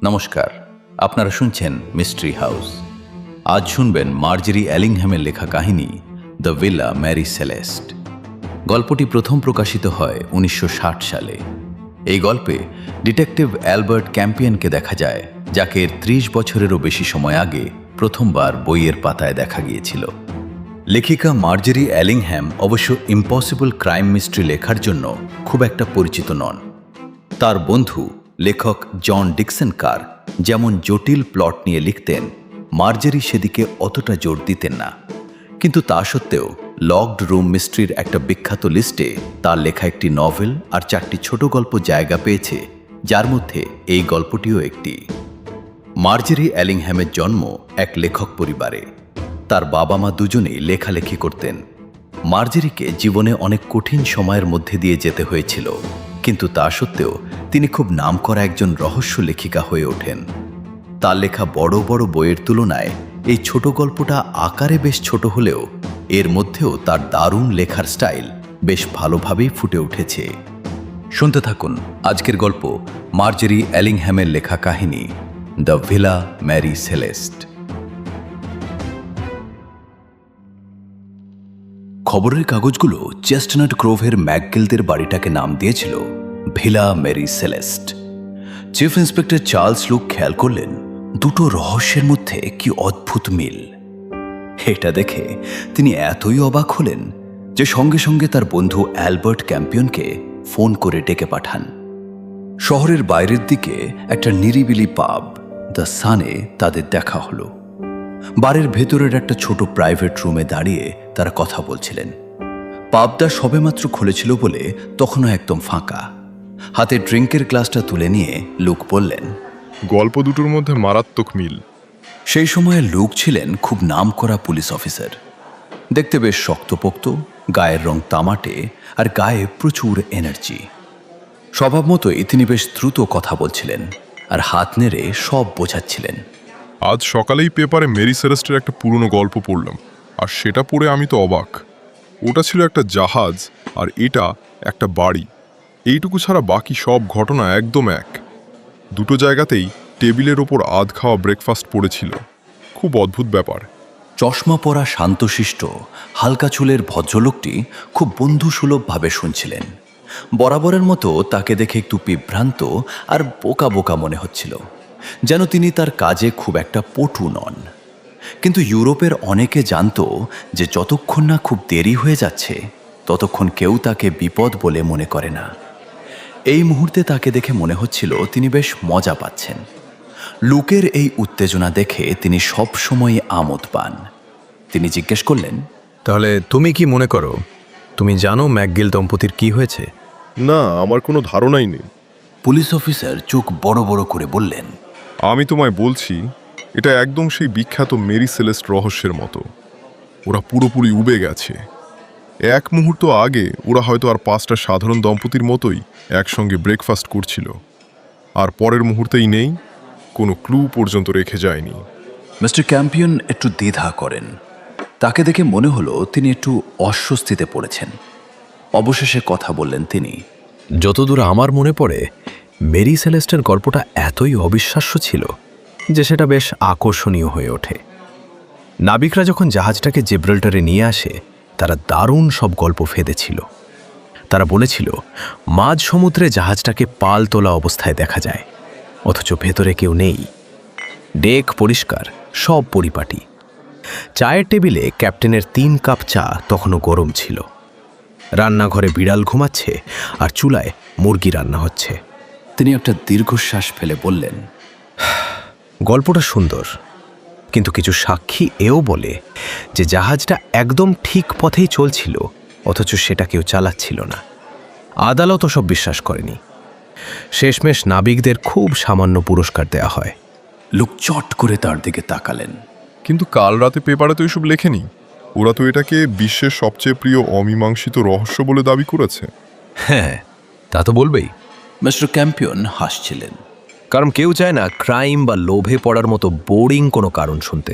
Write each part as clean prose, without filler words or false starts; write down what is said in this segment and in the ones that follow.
নমস্কার, আপনারা শুনছেন মিস্ট্রি হাউস। আজ শুনবেন মার্জেরি অ্যালিংহ্যামের লেখা কাহিনী দ্য ভিলা ম্যারি সেলেস্ট। গল্পটি প্রথম প্রকাশিত হয় 1960 সালে। এই গল্পে ডিটেকটিভ অ্যালবার্ট ক্যাম্পিয়নকে দেখা যায়, যাকে 30 বছরেরও বেশি সময় আগে প্রথমবার বইয়ের পাতায় দেখা গিয়েছিল। লেখিকা মার্জেরি অ্যালিংহ্যাম অবশ্য ইম্পসিবল ক্রাইম মিস্ট্রি লেখার জন্য খুব একটা পরিচিত নন। তার বন্ধু লেখক জন ডিকসন কার যেমন জটিল প্লট নিয়ে লিখতেন, মার্জেরি সেদিকে অতটা জোর দিতেন না। কিন্তু তা সত্ত্বেও লকড রুম মিস্ট্রির একটা বিখ্যাত লিস্টে তার লেখা একটি নভেল আর 4টি ছোট গল্প জায়গা পেয়েছে, যার মধ্যে এই গল্পটিও একটি। মার্জেরি অ্যালিংহ্যামের জন্ম এক লেখক পরিবারে। তার বাবা মা দুজনেই লেখালেখি করতেন। মার্জেরিকে জীবনে অনেক কঠিন সময়ের মধ্যে দিয়ে যেতে হয়েছিল, কিন্তু তা সত্ত্বেও তিনি খুব নামকরা একজন রহস্য লেখিকা হয়ে ওঠেন। তার লেখা বড় বড় বইয়ের তুলনায় এই ছোট গল্পটা আকারে বেশ ছোট হলেও এর মধ্যেও তার দারুণ লেখার স্টাইল বেশ ভালোভাবেই ফুটে উঠেছে। শুনতে থাকুন আজকের গল্প, মার্জেরি অ্যালিংহ্যামের লেখা কাহিনী দ্য ভিলা ম্যারি সেলেস্ট। খবরের কাগজগুলো চেস্টনাট গ্রোভের ম্যাকগিলদের বাড়িটাকে নাম দিয়েছিল Villa Marie Celeste. Chief inspector Charles Luke খেয়াল করলেন দুটো রহস্যের মধ্যে কি অদ্ভুত মিল। এটা দেখে তিনি এতই অবাক হলেন যে সঙ্গে সঙ্গে তার বন্ধু অ্যালবার্ট ক্যাম্পিয়নকে ফোন করে ডেকে পাঠান। শহরের বাইরের দিকে একটা নিরিবিলি পাব দ্য সানে তাদের দেখা হলো। বারের ভেতরের একটা ছোট প্রাইভেট রুমে দাঁড়িয়ে তারা কথা বলছিলেন। পাবটা সবেমাত্র খুলেছিল বলে তখনও একদম ফাঁকা। হাতে ড্রিঙ্কের গ্লাসটা তুলে নিয়ে লুক বললেন, গল্প দুটোর মধ্যে মারাত্মক মিল। সেই সময়ে লুক ছিলেন খুব নামকরা পুলিশ অফিসার। দেখতে বেশ শক্তপোক্ত, গায়ের রং তামাটে আর গায়ে প্রচুর এনার্জি। স্বভাব মতোই তিনি বেশ দ্রুত কথা বলছিলেন আর হাত নেড়ে সব বোঝাচ্ছিলেন। আজ সকালেই পেপারে মেরি সেলেস্টের একটা পুরনো গল্প পড়লাম, আর সেটা পড়ে আমি তো অবাক। ওটা ছিল একটা জাহাজ আর এটা একটা বাড়ি। এইটুকু ছাড়া বাকি সব ঘটনা একদম এক। দুটো জায়গাতেই টেবিলের ওপর আধ খাওয়া ব্রেকফাস্ট পড়েছিল। খুব অদ্ভুত ব্যাপার। চশমা পরা শান্তশিষ্ট হালকা চুলের ভদ্রলোকটি খুব বন্ধুসুলভভাবে শুনছিলেন। বরাবরের মতো তাকে দেখে একটু বিভ্রান্ত আর বোকা বোকা মনে হচ্ছিল, যেন তিনি তার কাজে খুব একটা পটু নন। কিন্তু ইউরোপের অনেকে জানত যে যতক্ষণ না খুব দেরি হয়ে যাচ্ছে ততক্ষণ কেউ তাকে বিপদ বলে মনে করে না। এই মুহূর্তে তাকে দেখে মনে হচ্ছিল তিনি বেশ মজা পাচ্ছেন। লুকের এই উত্তেজনা দেখে তিনি সব সময় আমোদ পান। তিনি জিজ্ঞেস করলেন, তাহলে তুমি কি মনে করো? তুমি জানো ম্যাকগিল দম্পতির কি হয়েছে? না, আমার কোনো ধারণাই নেই। পুলিশ অফিসার চোখ বড় বড় করে বললেন, আমি তোমায় বলছি, এটা একদম সেই বিখ্যাত মেরি সেলেস্ট রহস্যের মতো। ওরা পুরোপুরি উবে গেছে। এক মুহূর্ত আগে ওরা হয়তো আর 5টা সাধারণ দম্পতির মতোই একসঙ্গে ব্রেকফাস্ট করছিল, আর পরের মুহূর্তেই নেই, কোনো ক্লু পর্যন্ত রেখে যায়নি। মিস্টার ক্যাম্পিয়ন একটু দ্বিধা করেন। তাকে দেখে মনে হলো তিনি একটু অস্বস্তিতে পড়েছেন। অবশেষে কথা বললেন তিনি, যতদূর আমার মনে পড়ে, মেরি সেলেস্টের গল্পটা এতই অবিশ্বাস্য ছিল যে সেটা বেশ আকর্ষণীয় হয়ে ওঠে। নাবিকরা যখন জাহাজটাকে জিব্রাল্টারে নিয়ে আসে, তারা দারুণ সব গল্প ফেঁদেছিল। তারা বলেছিল মাঝ সমুদ্রে জাহাজটাকে পাল তোলা অবস্থায় দেখা যায়, অথচ ভেতরে কেউ নেই। ডেক পরিষ্কার, সব পরিপাটি। চায়ের টেবিলে ক্যাপ্টেনের 3 কাপ চা তখনও গরম ছিল। রান্নাঘরে বিড়াল ঘুমাচ্ছে আর চুলায় মুরগি রান্না হচ্ছে। তিনি একটা দীর্ঘশ্বাস ফেলে বললেন, গল্পটা সুন্দর, কিন্তু কিছু সাক্ষী এও বলে যে জাহাজটা একদম ঠিক পথেই চলছিল, অথচ সেটা কেউ চালাচ্ছিল না। আদালত সব বিশ্বাস করেনি। শেষমেশ নাবিকদের খুব সামান্য পুরস্কার দেয়া হয়। লুক চট করে তার দিকে তাকালেন। কিন্তু কাল রাতে পেপারে তো এসব লেখেনি। ওরা তো এটাকে বিশ্বের সবচেয়ে প্রিয় অমীমাংসিত রহস্য বলে দাবি করেছে। হ্যাঁ, তা তো বলবেই। Mister campaign হাসছিলেন। কারণ কেউ চায় না ক্রাইম বা লোভে পড়ার মতো বোরিং কোনো কারণ শুনতে।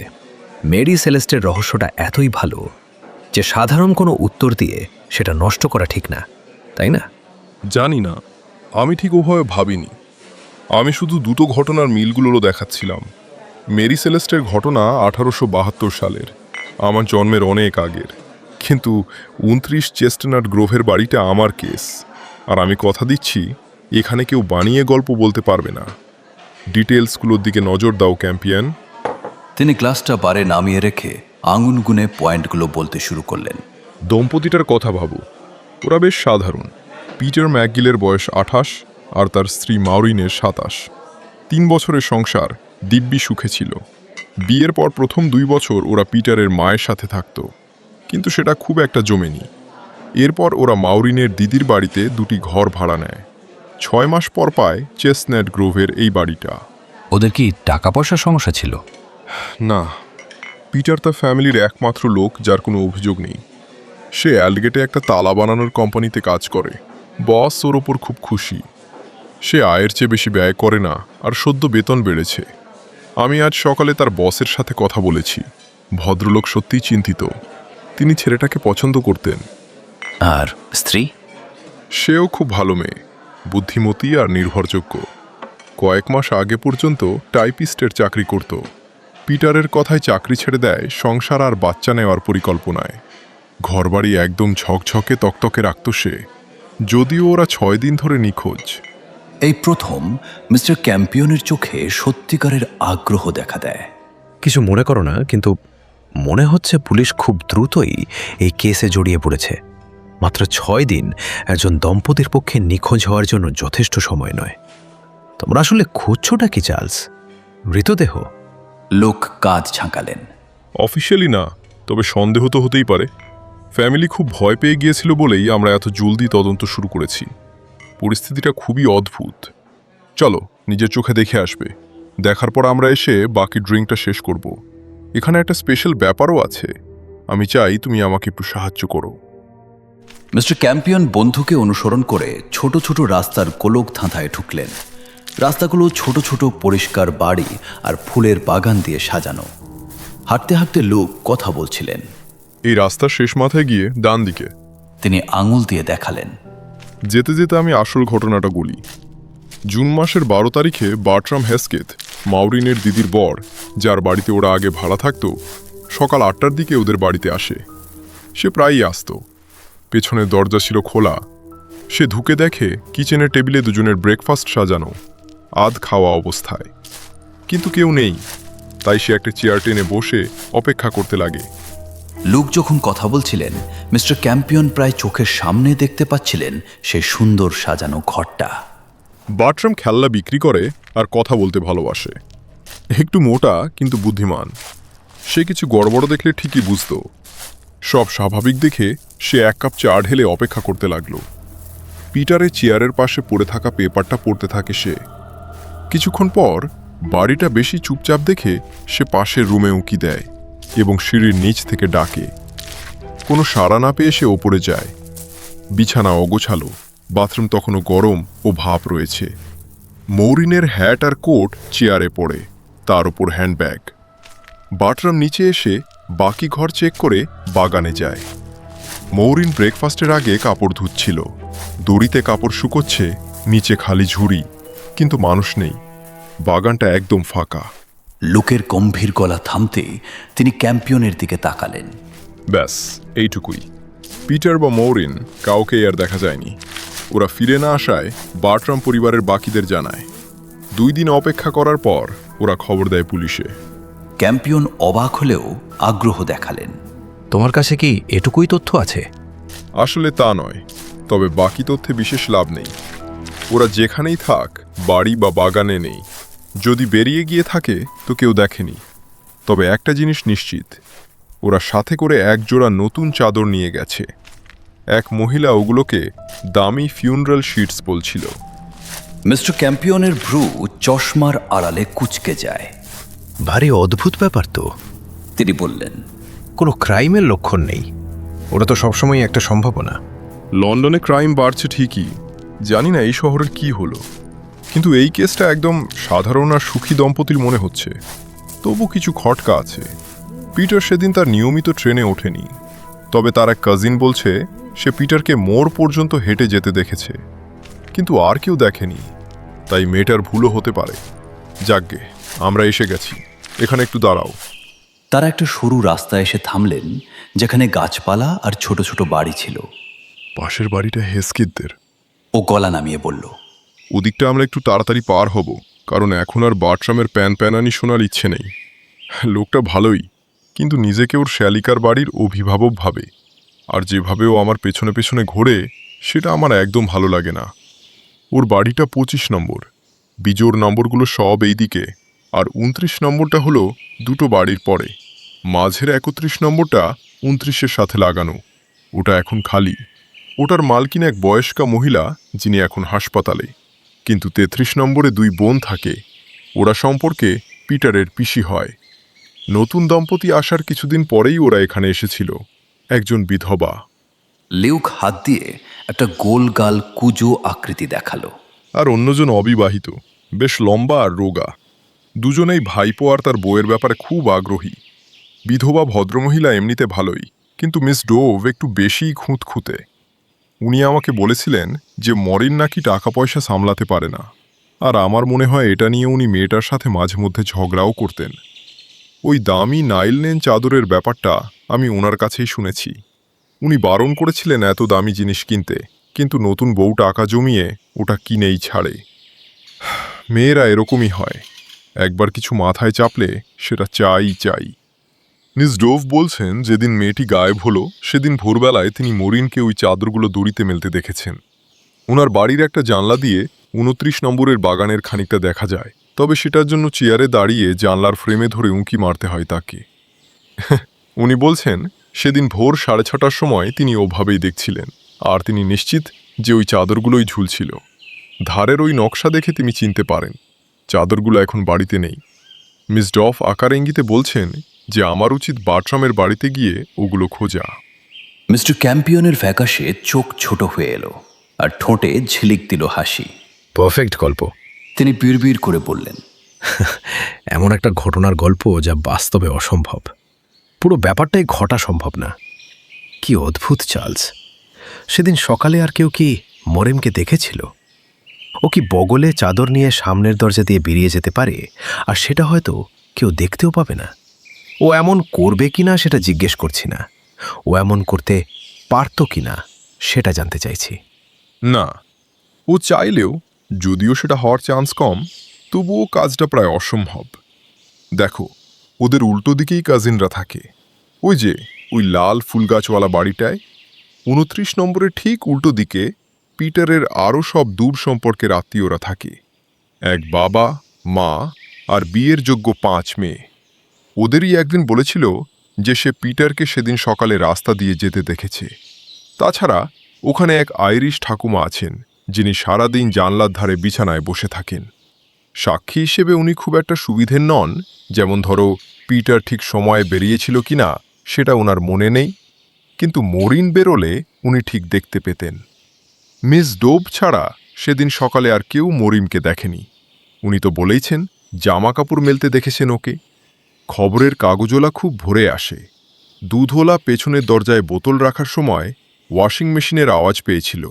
মেরি সেলেস্টের রহস্যটা এতই ভালো যে সাধারণ কোনো উত্তর দিয়ে সেটা নষ্ট করা ঠিক না, তাই না? জানি না, আমি ঠিক ওভাবে ভাবিনি। আমি শুধু দুটো ঘটনার মিলগুলোরও দেখাচ্ছিলাম। মেরি সেলেস্টের ঘটনা 1872 সালের, আমার জন্মের অনেক আগের। কিন্তু 29 চেস্টনাট গ্রোভের বাড়িটা আমার কেস, আর আমি কথা দিচ্ছি এখানে কেউ বানিয়ে গল্প বলতে পারবে না। ডিটেলসগুলোর দিকে নজর দাও ক্যাম্পিয়ন। তিনি গ্লাসটা বারে নামিয়ে রেখে আঙুল গুনে পয়েন্টগুলো বলতে শুরু করলেন। দম্পতিটার কথা ভাবো, ওরা বেশ সাধারণ। পিটার ম্যাকগিলের বয়স 28 আর তার স্ত্রী মাউরিনের 27। 3 বছরের সংসার দিব্যি সুখে ছিল। বিয়ের পর প্রথম 2 বছর ওরা পিটারের মায়ের সাথে থাকত, কিন্তু সেটা খুব একটা জমেনি। এরপর ওরা মাউরিনের দিদির বাড়িতে 2টি ঘর ভাড়া নেয়। 6 মাস পর পায় চেস্টনাট গ্রোভের এই বাড়িটা। ওদের কি টাকা পয়সার সমস্যা ছিল? না, পিটার তার ফ্যামিলির একমাত্র লোক যার কোনো অভিযোগ নেই। সে অ্যালগেটে একটা তালা বানানোর কোম্পানিতে কাজ করে। বস ওর ওপর খুব খুশি। সে আয়ের চেয়ে বেশি ব্যয় করে না, আর সদ্য বেতন বেড়েছে। আমি আজ সকালে তার বসের সাথে কথা বলেছি। ভদ্রলোক সত্যিই চিন্তিত। তিনি ছেলেটাকে পছন্দ করতেন। আর স্ত্রী? সেও খুব ভালো মেয়ে, বুদ্ধিমতী আর নির্ভরযোগ্য। কয়েক মাস আগে পর্যন্ত টাইপিস্টের চাকরি করত। পিটারের কথায় চাকরি ছেড়ে দেয় সংসার আর বাচ্চা নেওয়ার পরিকল্পনায়। ঘরবাড়ি একদম ঝকঝকে তকতকে রাখত সে, যদিও ওরা 6 দিন ধরে নিখোঁজ। এই প্রথম মিস্টার ক্যাম্পিয়নের চোখে সত্যিকারের আগ্রহ দেখা দেয়। কিছু মনে করো না, কিন্তু মনে হচ্ছে পুলিশ খুব দ্রুতই এই কেসে জড়িয়ে পড়েছে। মাত্র 6 দিন একজন দম্পতির পক্ষে নিখোঁজ হওয়ার জন্য যথেষ্ট সময় নয়। তোমরা আসলে খুঁজছোটা কি চার্লস? মৃতদেহ? লোক কাঁধ ঝাঁকালেন। অফিসিয়ালি না, তবে সন্দেহ তো হতেই পারে। ফ্যামিলি খুব ভয় পেয়ে গিয়েছিল বলেই আমরা এত জলদি তদন্ত শুরু করেছি। পরিস্থিতিটা খুবই অদ্ভুত। চলো নিজের চোখে দেখে আসবে। দেখার পর আমরা এসে বাকি ড্রিঙ্কটা শেষ করব। এখানে একটা স্পেশাল ব্যাপারও আছে। আমি চাই তুমি আমাকে একটু সাহায্য করো। মিস্টার ক্যাম্পিয়ন বন্ধুকে অনুসরণ করে ছোট ছোট রাস্তার গোলক ধাঁধায় ঢুকলেন। রাস্তাগুলো ছোট ছোট পরিষ্কার বাড়ি আর ফুলের বাগান দিয়ে সাজানো। হাঁটতে হাঁটতে লোক কথা বলছিলেন। এই রাস্তার শেষ মাথায় গিয়ে ডান দিকে। তিনি আঙুল দিয়ে দেখালেন। যেতে যেতে আমি আসল ঘটনাটা বলি। জুন মাসের 12 তারিখে বার্ট্রাম হেস্কেথ, মাউরিনের দিদির বর, যার বাড়িতে ওরা আগে ভাড়া থাকত, সকাল 8টার দিকে ওদের বাড়িতে আসে। সে প্রায়ই আসতো। পেছনের দরজা ছিল খোলা। সে ঢুকে দেখে কিচেনের টেবিলে দুজনের ব্রেকফাস্ট সাজানো, আধ খাওয়া অবস্থায়। কিন্তু কেউ নেই, তাই সে একটা চেয়ার টেনে বসে অপেক্ষা করতে লাগে। লোক যখন কথা বলছিলেন, মিস্টার ক্যাম্পিয়ন প্রায় চোখের সামনে দেখতে পাচ্ছিলেন সেই সুন্দর সাজানো ঘরটা। বার্ট্রাম খেলনা বিক্রি করে আর কথা বলতে ভালোবাসে। একটু মোটা কিন্তু বুদ্ধিমান। সে কিছু গড়বড় দেখলে ঠিকই বুঝতো। সব স্বাভাবিক দেখে সে 1 কাপ চা ঢেলে অপেক্ষা করতে লাগলো। পিটারের চেয়ারের পাশে পড়ে থাকা পেপারটা পড়তে থাকে সে। কিছুক্ষণ পর বাড়িটা বেশি চুপচাপ দেখে সে পাশের রুমে উঁকি দেয় এবং সিঁড়ির নিচ থেকে ডাকে। কোনো সাড়া না পেয়ে সে ওপরে যায়। বিছানা অগোছালো, বাথরুম তখনও গরম ও ভাপ রয়েছে। মৌরিনের হ্যাট আর কোট চেয়ারে পড়ে, তার উপর হ্যান্ডব্যাগ। বার্ট্রাম নিচে এসে বাকি ঘর চেক করে বাগানে যায়। মৌরিন ব্রেকফাস্টের আগে কাপড় ধুচ্ছিল। দড়িতে কাপড় শুকোচ্ছে, নিচে খালি ঝুড়ি, কিন্তু মানুষ নেই। বাগানটা একদম ফাঁকা। লোকের গম্ভীর গলা থামতেই তিনি ক্যাম্পিয়নের দিকে তাকালেন। ব্যাস এইটুকুই। পিটার বা মৌরিন কাউকে আর দেখা যায়নি। ওরা ফিরে না আসায় বার্ট্রাম পরিবারের বাকিদের জানায়। 2 দিন অপেক্ষা করার পর ওরা খবর দেয় পুলিশে। ক্যাম্পিয়ন অবাক হলেও আগ্রহ দেখালেন। তোমার কাছে কি এটুকুই তথ্য আছে? আসলে তা নয়, তবে বাকি তথ্যে বিশেষ লাভ নেই। ওরা যেখানেই থাক, বাড়ি বা বাগানে নেই। যদি বেরিয়ে গিয়ে থাকে তো কেউ দেখেনি। তবে একটা জিনিস নিশ্চিত, ওরা সাথে করে 1 জোড়া নতুন চাদর নিয়ে গেছে। এক মহিলা ওগুলোকে দামি ফিউনারাল শিটস বলছিল। মিস্টার ক্যাম্পিয়নের ভ্রু চশমার আড়ালে কুঁচকে যায়। ভারী অদ্ভুত ব্যাপার তো। তিনি বললেন, কোনো ক্রাইমের লক্ষণ নেই। ওটা তো সবসময় একটা সম্ভাবনা। লন্ডনে ক্রাইম বাড়ছে ঠিকই, জানি না এই শহরের কি হলো, কিন্তু এই কেসটা একদম সাধারণ আর সুখী দম্পতির মনে হচ্ছে। তবু কিছু খটকা আছে। পিটার সেদিন তার নিয়মিত ট্রেনে ওঠেনি, তবে তার এক কাজিন বলছে সে পিটারকে মোড় পর্যন্ত হেঁটে যেতে দেখেছে, কিন্তু আর কেউ দেখেনি। তাই মেয়েটার ভুলও হতে পারে। যাকগে, আমরা এসে গেছি, এখানে একটু দাঁড়াও। তারা একটা সরু রাস্তায় এসে থামলেন, যেখানে গাছপালা আর ছোট ছোট বাড়ি ছিল। পাশের বাড়িটা হেস্কিদদের। ও গলা নামিয়ে বলল, ওদিকটা আমরা একটু তাড়াতাড়ি পার হব, কারণ এখন আর বার্ট্রামের প্যানপ্যানানি শোনার ইচ্ছে নেই। লোকটা ভালোই, কিন্তু নিজেকে ওর শ্যালিকার বাড়ির অভিভাবক ভাবে, আর যেভাবে ও আমার পেছনে পেছনে ঘোরে সেটা আমার একদম ভালো লাগে না। ওর বাড়িটা 25 নম্বর, বিজোড় নম্বরগুলো সব এই দিকে, আর 29 নম্বরটা হলো দুটো বাড়ির পরে। মাঝের 31 নম্বরটা 29-এর সাথে লাগানো, ওটা এখন খালি। ওটার মালকিন এক বয়স্কা মহিলা, যিনি এখন হাসপাতালে। কিন্তু 33 নম্বরে 2 বোন থাকে, ওরা সম্পর্কে পিটারের পিসি হয়। নতুন দম্পতি আসার কিছুদিন পরেই ওরা এখানে এসেছিল, একজন বিধবা। লিউক হাত দিয়ে একটা গোল গাল কুজো আকৃতি দেখালো। আর অন্যজন অবিবাহিত, বেশ লম্বা আর রোগা। দুজনেই ভাইপো আর তার বউয়ের ব্যাপারে খুব আগ্রহী। বিধবা ভদ্রমহিলা এমনিতে ভালোই, কিন্তু মিস ডোভ একটু বেশিই খুঁতখুঁতে। উনি আমাকে বলেছিলেন যে মরিন নাকি টাকা পয়সা সামলাতে পারে না, আর আমার মনে হয় এটা নিয়ে উনি মেয়েটার সাথে মাঝে মধ্যে ঝগড়াও করতেন। ওই দামি নাইলনেন চাদরের ব্যাপারটা আমি ওনার কাছেই শুনেছি। উনি বারণ করেছিলেন এত দামি জিনিস কিনতে, কিন্তু নতুন বউ টাকা জমিয়ে ওটা কিনেই ছাড়ে। মেয়েরা এরকমই হয়, একবার কিছু মাথায় চাপলে সেটা চাই। মিস ডোভ বলছেন যেদিন মেয়েটি গায়েব হলো সেদিন ভোরবেলায় তিনি মরিনকে ওই চাদরগুলো দড়িতে মেলতে দেখেছেন। ওনার বাড়ির একটা জানলা দিয়ে 29 নম্বরের বাগানের খানিকটা দেখা যায়, তবে সেটার জন্য চেয়ারে দাঁড়িয়ে জানলার ফ্রেমে ধরে উঁকি মারতে হয় তাকে। উনি বলছেন সেদিন ভোর 6:30টার সময় তিনি ওভাবেই দেখছিলেন, আর তিনি নিশ্চিত যে ওই চাদরগুলোই ঝুলছিল। ধারের ওই নকশা দেখে তিনি চিনতে পারেন চাদরগুলো এখন বাড়িতে নেই। মিস ডফ আকার ইঙ্গিতে বলছেন যে আমার উচিত বার্ট্রামের বাড়িতে গিয়ে ওগুলো খোঁজা। মিস্টার ক্যাম্পিয়নের ফ্যাকাশে চোখ ছোট হয়ে এলো, আর ঠোঁটে ঝিলিক দিল হাসি। পারফেক্ট গল্প। তিনি বিড়বিড় করে বললেন, এমন একটা ঘটনার গল্প যা বাস্তবে অসম্ভব। পুরো ব্যাপারটাই ঘটা সম্ভব না। কি অদ্ভুত চার্লস! সেদিন সকালে আর কেউ কি মরিনকে দেখেছিল? ও কি বগলে চাদর নিয়ে সামনের দরজা দিয়ে বেরিয়ে যেতে পারে, আর সেটা হয়তো কেউ দেখতেও পাবে না? ও এমন করবে কিনা সেটা জিজ্ঞেস করছি না, ও এমন করতে পারত কিনা সেটা জানতে চাইছি। না, ও চাইলেও, যদিও সেটা হওয়ার চান্স কম, তবুও কাজটা প্রায় অসম্ভব। দেখো, ওদের উল্টো দিকেই কাজিনরা থাকে। ওই লাল ফুলগাছওয়ালা বাড়িটায় 29 নম্বরের ঠিক উল্টো দিকে পিটারের আরও সব দূর সম্পর্কের আত্মীয়রা থাকে। এক বাবা, মা আর বিয়ের যোগ্য 5 মেয়ে। ওদেরই একদিন বলেছিল যে সে পিটারকে সেদিন সকালে রাস্তা দিয়ে যেতে দেখেছে। তাছাড়া ওখানে এক আইরিশ ঠাকুমা আছেন, যিনি সারাদিন জানলার ধারে বিছানায় বসে থাকেন। সাক্ষী হিসেবে উনি খুব একটা সুবিধের নন, যেমন ধরো পিটার ঠিক সময়ে বেরিয়েছিল কিনা সেটা ওনার মনে নেই, কিন্তু মরিন বেরোলে উনি ঠিক দেখতে পেতেন। মিস ডোভ ছাড়া সেদিন সকালে আর কেউ মরিনকে দেখেনি। উনি তো বলেইছেন জামা কাপড় মেলতে দেখেছেন ওকে। খবরের কাগজওয়ালা খুব ভোরে আসে। দুধওয়ালা পেছনের দরজায় বোতল রাখার সময় ওয়াশিং মেশিনের আওয়াজ পেয়েছিল,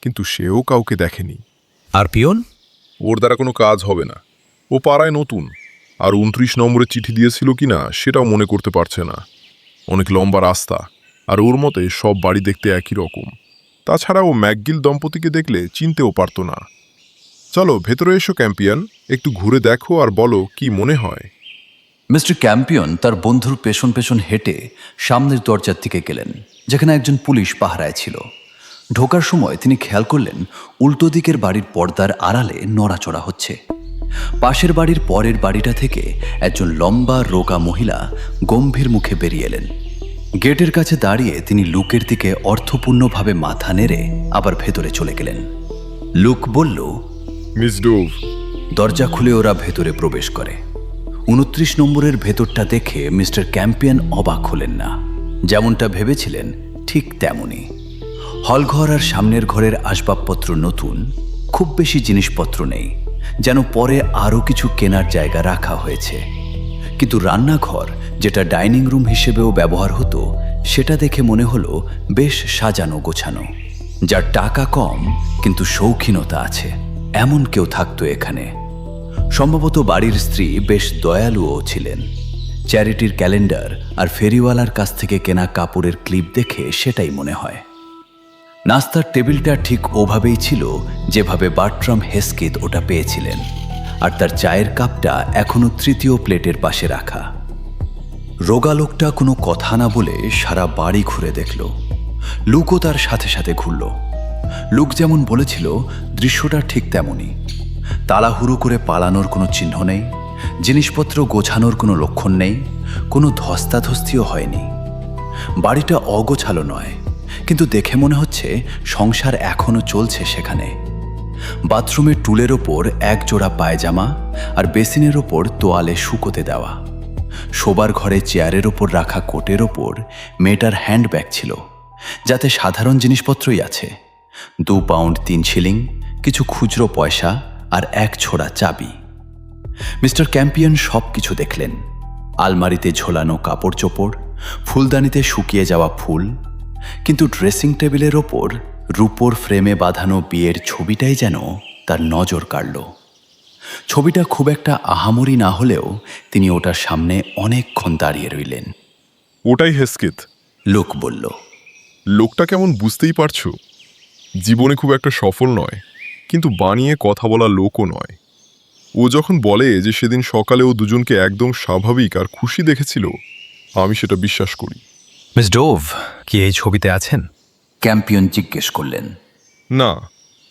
কিন্তু সেও কাউকে দেখেনি। আর পিয়ন? ওর দ্বারা কোনো কাজ হবে না, ও পাড়ায় নতুন, আর 29 নম্বরের চিঠি দিয়েছিল কিনা সেটাও মনে করতে পারছে না। অনেক লম্বা রাস্তা, আর ওর মতে সব বাড়ি দেখতে একই রকম। তাছাড়া ও ম্যাকগিল দম্পতিকে দেখলে চিনতেও পারত না। চলো ভেতরে এসো ক্যাম্পিয়ন, একটু ঘুরে দেখো আর বলো কি মনে হয়। মিস্টার ক্যাম্পিয়ন তার বন্ধুর পেছন পেছন হেঁটে সামনের দরজার দিকে গেলেন, যেখানে একজন পুলিশ পাহারায় ছিল। ঢোকার সময় তিনি খেয়াল করলেন উল্টো দিকের বাড়ির পর্দার আড়ালে নড়াচড়া হচ্ছে। পাশের বাড়ির পরের বাড়িটা থেকে একজন লম্বা রোগা মহিলা গম্ভীর মুখে বেরিয়ে এলেন। গেটের কাছে দাঁড়িয়ে তিনি লুকের দিকে অর্থপূর্ণভাবে মাথা নেড়ে আবার ভেতরে চলে গেলেন। লুক বলল, মিস ডোভ। দরজা খুলে ওরা ভেতরে প্রবেশ করে। 29 নম্বরের ভেতরটা দেখে মিস্টার ক্যাম্পিয়ন অবাক হলেন না। যেমনটা ভেবেছিলেন ঠিক তেমনই। হলঘর আর সামনের ঘরের আসবাবপত্র নতুন, খুব বেশি জিনিসপত্র নেই, যেন পরে আরও কিছু কেনার জায়গা রাখা হয়েছে। কিন্তু রান্নাঘর, যেটা ডাইনিং রুম হিসেবেও ব্যবহার হতো, সেটা দেখে মনে হলো বেশ সাজানো গোছানো, যার টাকা কম কিন্তু শৌখিনতা আছে। এমন কেউ থাকতো এখানে। সম্ভবত বাড়ির স্ত্রী বেশ দয়ালুও ছিলেন। চ্যারিটির ক্যালেন্ডার আর ফেরিওয়ালার কাছ থেকে কেনা কাপড়ের ক্লিপ দেখে সেটাই মনে হয়। নাস্তার টেবিলটা ঠিক ওভাবেই ছিল যেভাবে বার্ট্রাম হেস্কিথ ওটা পেয়েছিলেন, আর তার চায়ের কাপটা এখনো তৃতীয় প্লেটের পাশে রাখা। রোগা লোকটা কোনো কথা না বলে সারা বাড়ি ঘুরে দেখল। লুকও তার সাথে সাথে ঘুরল। লুক যেমন বলেছিল দৃশ্যটা ঠিক তেমনই। তাড়াহুড়ো করে পালানোর কোনো চিহ্ন নেই, জিনিসপত্র গোছানোর কোনো লক্ষণ নেই, কোনো ধস্তাধস্তিও হয়নি। বাড়িটা অগোছালো নয়, কিন্তু দেখে মনে হচ্ছে সংসার এখনো চলছে সেখানে। বাথরুমের টুলের ওপর এক জোড়া পায়জামা আর বেসিনের ওপর তোয়ালে শুকোতে দেওয়া। শোবার ঘরে চেয়ারের ওপর রাখা কোটের ওপর মেয়েটার হ্যান্ডব্যাগ ছিল, যাতে সাধারণ জিনিসপত্রই আছে। 2 পাউন্ড 3 শিলিং, কিছু খুচরো পয়সা আর এক ছোড়া চাবি। মিস্টার ক্যাম্পিয়ন সব কিছু দেখলেন। আলমারিতে ঝোলানো কাপড় চোপড়, ফুলদানিতে শুকিয়ে যাওয়া ফুল, কিন্তু ড্রেসিং টেবিলের ওপর রূপোর ফ্রেমে বাঁধানো বিয়ের ছবিটাই যেন তার নজর কাড়ল। ছবিটা খুব একটা আহামরি না হলেও তিনি ওটার সামনে অনেকক্ষণ দাঁড়িয়ে রইলেন। ওটাই হেস্কিথ। লোক বলল। লোকটা কেমন বুঝতেই পারছো? জীবনে খুব একটা সফল নয়, কিন্তু বানিয়ে কথা বলা লোকও নয়। ও যখন বলে যে সেদিন সকালে ও দুজনকে একদম স্বাভাবিক আর খুশি দেখেছিল, আমি সেটা বিশ্বাস করি। মিস ডোভ কি এই ছবিতে আছেন? ক্যাম্পিয়ন জিজ্ঞেস করলেন। না,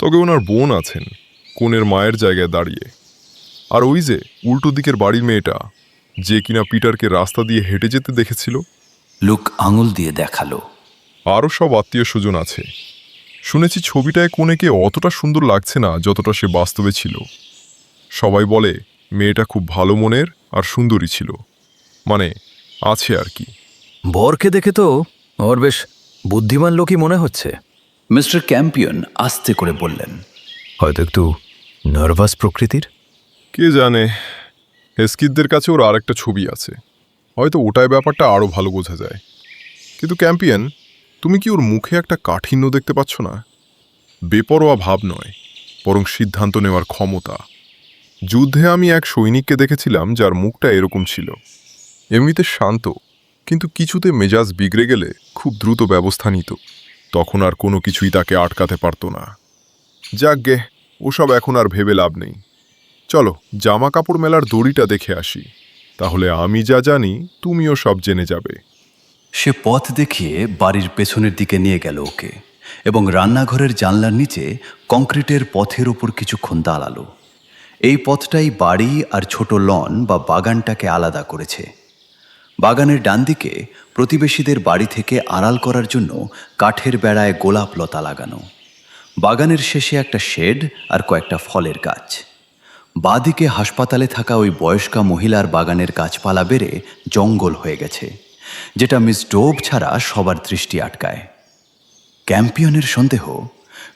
তবে ওনার বোন আছেন, কোনের মায়ের জায়গায় দাঁড়িয়ে। আর ওই যে উল্টো দিকের বাড়ির মেয়েটা, যে কিনা পিটারকে রাস্তা দিয়ে হেঁটে যেতে দেখেছিল। লোক আঙুল দিয়ে দেখালো। আরও সব আত্মীয় স্বজন আছে। শুনেছি ছবিটায় কোনেকে অতটা সুন্দর লাগছে না যতটা সে বাস্তবে ছিল। সবাই বলে মেয়েটা খুব ভালো মনের আর সুন্দরী ছিল, মানে আছে আর কি। বরকে দেখে তো ওর বেশ বুদ্ধিমান লোকই মনে হচ্ছে। মিস্টার ক্যাম্পিয়ন আস্তে করে বললেন। হয়তো একটু নার্ভাস প্রকৃতির। কে জানে, হেস্কিথদের কাছে ওর আরেকটা ছবি আছে, হয়তো ওটায় ব্যাপারটা আরও ভালো বোঝা যায়। কিন্তু ক্যাম্পিয়ন, তুমি কি ওর মুখে একটা কাঠিন্য দেখতে পাচ্ছ না? বেপরোয়া ভাব নয়, বরং সিদ্ধান্ত নেওয়ার ক্ষমতা। যুদ্ধে আমি এক সৈনিককে দেখেছিলাম যার মুখটা এরকম ছিল। এমনিতে শান্ত, কিন্তু কিছুতে মেজাজ বিগড়ে গেলে খুব দ্রুত ব্যবস্থা নিত। তখন আর কোনো কিছুই তাকে আটকাতে পারত না। যাকগে, ওসব এখন আর ভেবে লাভ নেই। চলো জামা কাপড় মেলার দড়িটা দেখে আসি, তাহলে আমি যা জানি তুমিও সব জেনে যাবে। সে পথ দেখিয়ে বাড়ির পেছনের দিকে নিয়ে গেল ওকে, এবং রান্নাঘরের জানলার নিচে কংক্রিটের পথের ওপর কিছুক্ষণ দাঁড়ালো। এই পথটাই বাড়ি আর ছোট লন বা বাগানটাকে আলাদা করেছে। বাগানের ডান দিকে প্রতিবেশীদের বাড়ি থেকে আড়াল করার জন্য কাঠের বেড়ায় গোলাপ লতা লাগানো। বাগানের শেষে একটা শেড আর কয়েকটা ফলের গাছ। বাঁদিকে হাসপাতালে থাকা ওই বয়স্কা মহিলার বাগানের গাছপালা বেড়ে জঙ্গল হয়ে গেছে, যেটা মিস ডোভ ছাড়া সবার দৃষ্টি আটকায়। ক্যাম্পিয়নের সন্দেহ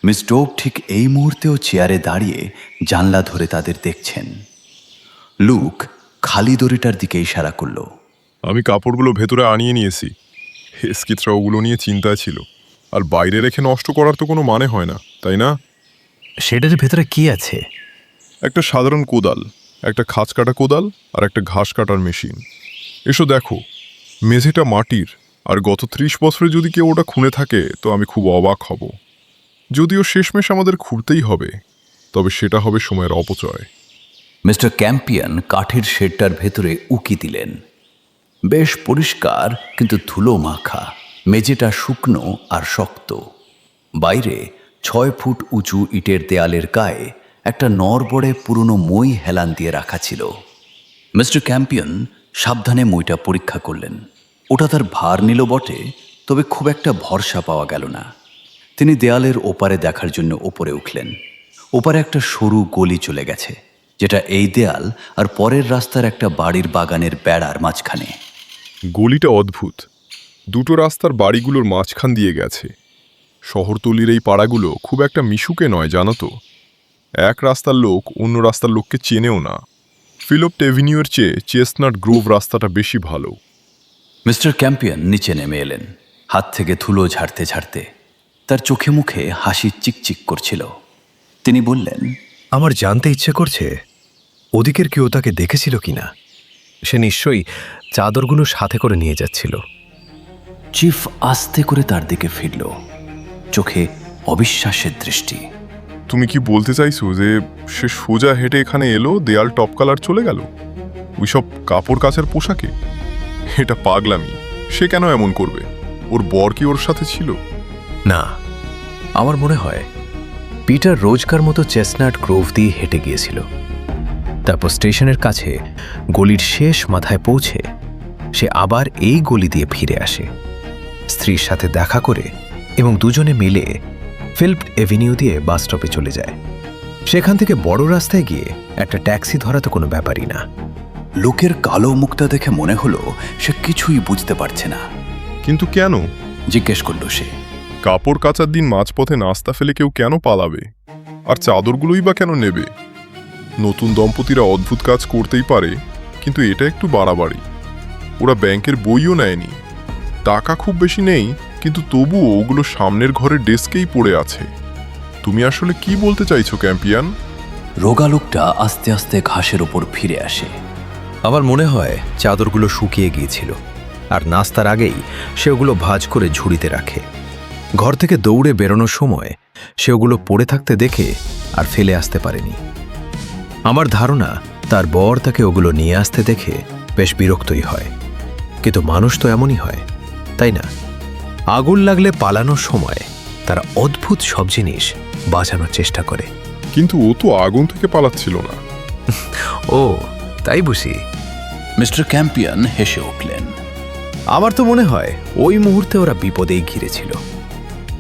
মিস ডোভ ঠিক এই মুহূর্তেও চেয়ারে দাঁড়িয়ে জানলা ধরে তাদের দেখছেন। লুক খালি দড়িটার দিকে ইশারা করল। আমি কাপড়গুলো ভেতরে আনিয়ে নিয়েছি। হেস্কিথরা ওগুলো নিয়ে চিন্তায় ছিল, আর বাইরে রেখে নষ্ট করার তো কোনো মানে হয় না, তাই না? শেডের ভেতরে কি আছে? একটা সাধারণ কোদাল, একটা খাঁচ কাটা কোদাল আর একটা ঘাস কাটার মেশিন। এসো দেখো, মেঝেটা মাটির, আর গত 30 বছরে যদি কেউ ওটা খুনে থাকে তো আমি খুব অবাক হব। যদিও শেষমেশ আমাদের খুঁড়তেই হবে, তবে সেটা হবে সময়ের অপচয়। মিস্টার ক্যাম্পিয়ন কাঠের শেডটার ভেতরে উকি দিলেন। বেশ পরিষ্কার, কিন্তু ধুলো মাখা। মেঝেটা শুকনো আর শক্ত। বাইরে 6 ফুট উঁচু ইটের দেয়ালের গায়ে একটা নড়বড়ে পুরনো মই হেলান দিয়ে রাখা ছিল। মিস্টার ক্যাম্পিয়ন সাবধানে মইটা পরীক্ষা করলেন। ওটা তার ভার নিল বটে, তবে খুব একটা ভরসা পাওয়া গেল না। তিনি দেয়ালের ওপারে দেখার জন্য ওপরে উঠলেন। ওপারে একটা সরু গলি চলে গেছে, যেটা এই দেয়াল আর পরের রাস্তার একটা বাড়ির বাগানের বেড়ার মাঝখানে। গলিটা অদ্ভুত, দুটো রাস্তার বাড়িগুলোর মাঝখান দিয়ে গেছে। শহরতলির এই পাড়াগুলো খুব একটা মিশুকে নয়, জানো তো। এক রাস্তার লোক অন্য রাস্তার লোককে চেনেও না। ফিলিপ টেভিনিউর চেয়ে চেস্টনাট গ্রোভ রাস্তাটা বেশি ভালো। মিস্টার ক্যাম্পিয়ন নিচে নেমে এলেন, হাত থেকে ধুলো ঝাড়তে ঝাড়তে। তার চোখে মুখে হাসি চিকচিক করছিল। তিনি বললেন, আমার জানতে ইচ্ছে করছে ওদিকের কেউ তাকে দেখেছিল কিনা। সে নিশ্চয়ই চাদরগুলো সাথে করে নিয়ে যাচ্ছিল। চিফ আস্তে করে তার দিকে ফিরল, চোখে অবিশ্বাসের দৃষ্টি। তুমি কি বলতে চাইছো যে সে সোজা হেঁটে এখানে এলো, দেয়াল টপ কালার চলে গেল ওইসব কাপড় কাচার পোশাকে? এটা পাগলামি। সে কেন এমন করবে? ওর বর কি ওর সাথে ছিল? না, আমার মনে হয় পিটার রোজকার মতো চেস্টনাট গ্রোভ দিয়ে হেঁটে গিয়েছিল। তারপর স্টেশনের কাছে গলির শেষ মাথায় পৌঁছে সে আবার এই গলি দিয়ে ফিরে আসে, স্ত্রীর সাথে দেখা করে, এবং দুজনে মিলে ফিল্প এভিনিউ দিয়ে বাস স্টপে চলে যায়। সেখান থেকে বড় রাস্তায় গিয়ে একটা ট্যাক্সি ধরা তো কোনো ব্যাপারই না। লোকের কালো মুখটা দেখে মনে হলো সে কিছুই বুঝতে পারছে না। কিন্তু কেন? জিজ্ঞেস করল সে। কাপড় কাচার দিন মাঝপথে নাস্তা ফেলে কেউ কেন পালাবে? আর চাদরগুলোই বা কেন নেবে? নতুন দম্পতিরা অদ্ভুত কাজ করতেই পারে, কিন্তু এটা একটু বাড়াবাড়ি। ওরা ব্যাংকের বইও নেয়নি, টাকা খুব বেশি নেই, কিন্তু তবুও ওগুলো সামনের ঘরের ডেস্কেই পড়ে আছে। তুমি আসলে কি বলতে চাইছো ক্যাম্পিয়ান? রোগা লোকটা আস্তে আস্তে ঘাসের ওপর ফিরে আসে। আমার মনে হয় চাদরগুলো শুকিয়ে গিয়েছিল, আর নাস্তার আগেই সে ওগুলো ভাঁজ করে ঝুড়িতে রাখে। ঘর থেকে দৌড়ে বেরোনোর সময় সে ওগুলো পড়ে থাকতে দেখে আর ফেলে আসতে পারেনি। আমার ধারণা তার বর তাকে ওগুলো নিয়ে আসতে দেখে বেশ বিরক্তই হয়, কিন্তু মানুষ তো এমনই হয়, তাই না? আগুন লাগলে পালানোর সময় তারা অদ্ভুত সব জিনিস বাঁচানোর চেষ্টা করে। কিন্তু ও তো আগুন থেকে পালাচ্ছিল না। ও তাই বুঝি? মিস্টার ক্যাম্পিয়ন হেসে উঠলেন। আমার তো মনে হয় ওই মুহূর্তে ওরা বিপদেই ঘিরেছিল।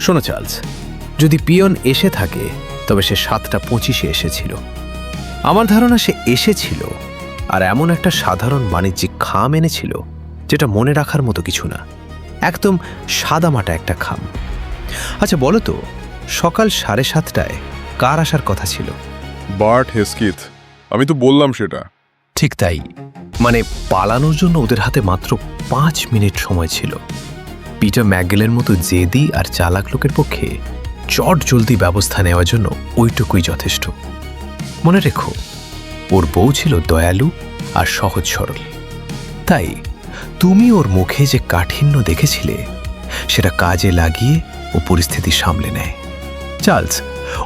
শোনো চার্লস, যদি পিয়ন এসে থাকে তবে সে 7:25 এসেছিল। আমার ধারণা সে এসেছিল আর এমন একটা সাধারণ বাণিজ্যিক খাম এনেছিল যেটা মনে রাখার মতো কিছু না, একদম সাদামাটা একটা খাম। আচ্ছা বলো তো, সকাল 7:30টায় কার আসার কথা ছিল? বার্ট হেস্কিথ। আমি তো বললাম সেটা। ঠিক তাই, মানে পালানোর জন্য ওদের হাতে মাত্র 5 মিনিট সময় ছিল। পিটার ম্যাকগিলের মতো জেদি আর চালাক লোকের পক্ষে চট জলদি ব্যবস্থা নেওয়ার জন্য ওইটুকুই যথেষ্ট। মনে রেখো, ওর বউ ছিল দয়ালু আর সহজ সরল, তাই তুমি ওর মুখে যে কাঠিন্য দেখেছিলে সেটা কাজে লাগিয়ে ও পরিস্থিতি সামলে নেয়। চার্লস,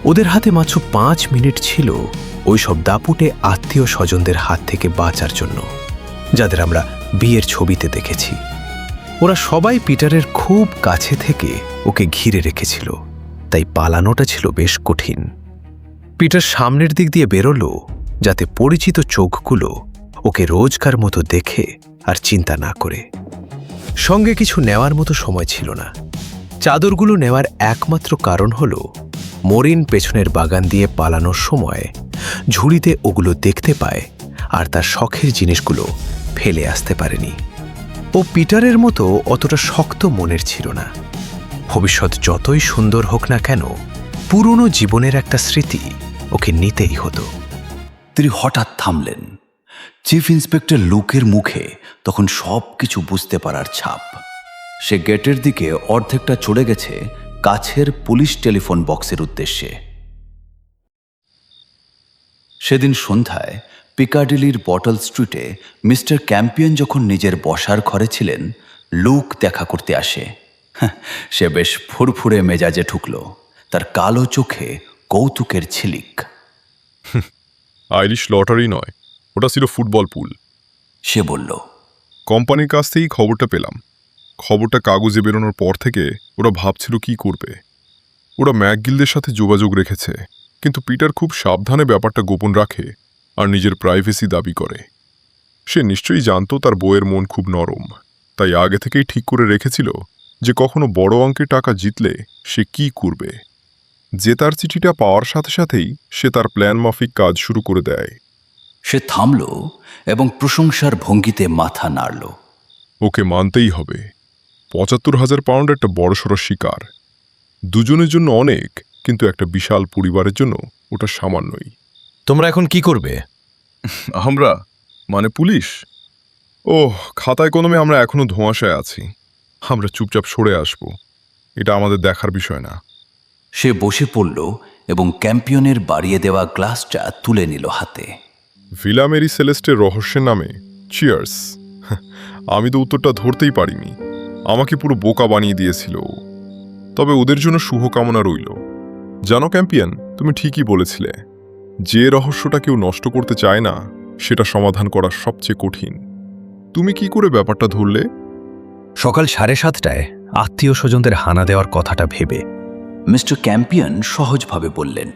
ওদের হাতে মাত্র 5 মিনিট ছিল ওই সব দাপুটে আত্মীয় স্বজনদের হাত থেকে বাঁচার জন্য, যাদের আমরা বিয়ের ছবিতে দেখেছি। ওরা সবাই পিটারের খুব কাছে থেকে ওকে ঘিরে রেখেছিল, তাই পালানোটা ছিল বেশ কঠিন। পিটার সামনের দিক দিয়ে বেরোলো যাতে পরিচিত চোখগুলো ওকে রোজকার মতো দেখে আর চিন্তা না করে। সঙ্গে কিছু নেওয়ার মতো সময় ছিল না। চাদরগুলো নেওয়ার একমাত্র কারণ হলো মরিন পেছনের বাগান দিয়ে পালানোর সময় ঝুড়িতে ওগুলো দেখতে পায় আর তার শখের জিনিসগুলো ফেলে আসতে পারেনি। ও পিটারের মতো অতটা শক্ত মনের ছিল না। ভবিষ্যৎ যতই সুন্দর হোক না কেন, পুরনো জীবনের একটা স্মৃতি ওকে নিতেই হতো। তিনি হঠাৎ থামলেন। চিফ ইন্সপেক্টর লুকের মুখে তখন সব কিছু বুঝতে পারার ছাপ। সে গেটের দিকে অর্ধেকটা চড়ে গেছে কাছের পুলিশ টেলিফোন বক্সের উদ্দেশ্যে। সেদিন সন্ধ্যায় পিকাডিলির বটল স্ট্রিটে মিস্টার ক্যাম্পিয়ন যখন নিজের বসার ঘরে ছিলেন, লুক দেখা করতে আসে। সে বেশ ফুরফুরে মেজাজে ঢুকল, তার কালো চোখে কৌতুকের ঝিলিক। আইরিশ লটারি নয়, ওটা ছিল ফুটবল পুল। সে বলল, কোম্পানির কাছ থেকেই খবরটা পেলাম। খবরটা কাগজে বেরোনোর পর থেকে ওরা ভাবছিল কি করবে। ওরা ম্যাকগিলদের সাথে যোগাযোগ রেখেছে, কিন্তু পিটার খুব সাবধানে ব্যাপারটা গোপন রাখে আর নিজের প্রাইভেসি দাবি করে। সে নিশ্চয়ই জানতো তার বউয়ের মন খুব নরম, তাই আগে থেকেই ঠিক করে রেখেছিল যে কখনো বড় অঙ্কের টাকা জিতলে সে কি করবে। জেতার চিঠিটা পাওয়ার সাথে সাথেই সে তার প্ল্যান মাফিক কাজ শুরু করে দেয়। সে থামল এবং প্রশংসার ভঙ্গিতে মাথা নাড়ল। ওকে মানতেই হবে, ৭৫,০০০ পাউন্ড একটা বড়সড় শিকার। দুজনের জন্য অনেক, কিন্তু একটা বিশাল পরিবারের জন্য ওটা সামান্যই। তোমরা এখন কি করবে? আমরা মানে পুলিশ? খাতায় কলমে আমরা এখনো ধোঁয়াশায় আছি। আমরা চুপচাপ সরে আসব, এটা আমাদের দেখার বিষয় না। সে বসে পড়ল এবং ক্যাম্পিয়নের বাড়িয়ে দেওয়া গ্লাসটা তুলে নিল হাতে। ভিলা মেরি সেলেস্টের রহস্যের নামে চিয়ার্স। আমি তো উত্তরটা ধরতেই পারিনি, আমাকে পুরো বোকা বানিয়ে দিয়েছিল ও। তবে ওদের জন্য শুভকামনা রইল। জানো ক্যাম্পিয়ন, তুমি ঠিকই বলেছিলে, যে রহস্যটা কেউ নষ্ট করতে চায় না সেটা সমাধান করা সবচেয়ে কঠিন। তুমি কি করে ব্যাপারটা ধরলে? সকাল 7:30টায় আত্মীয় স্বজনদের হানা দেওয়ার কথাটা ভেবে মিস্টার ক্যাম্পিয়ন সহজভাবে বললেন,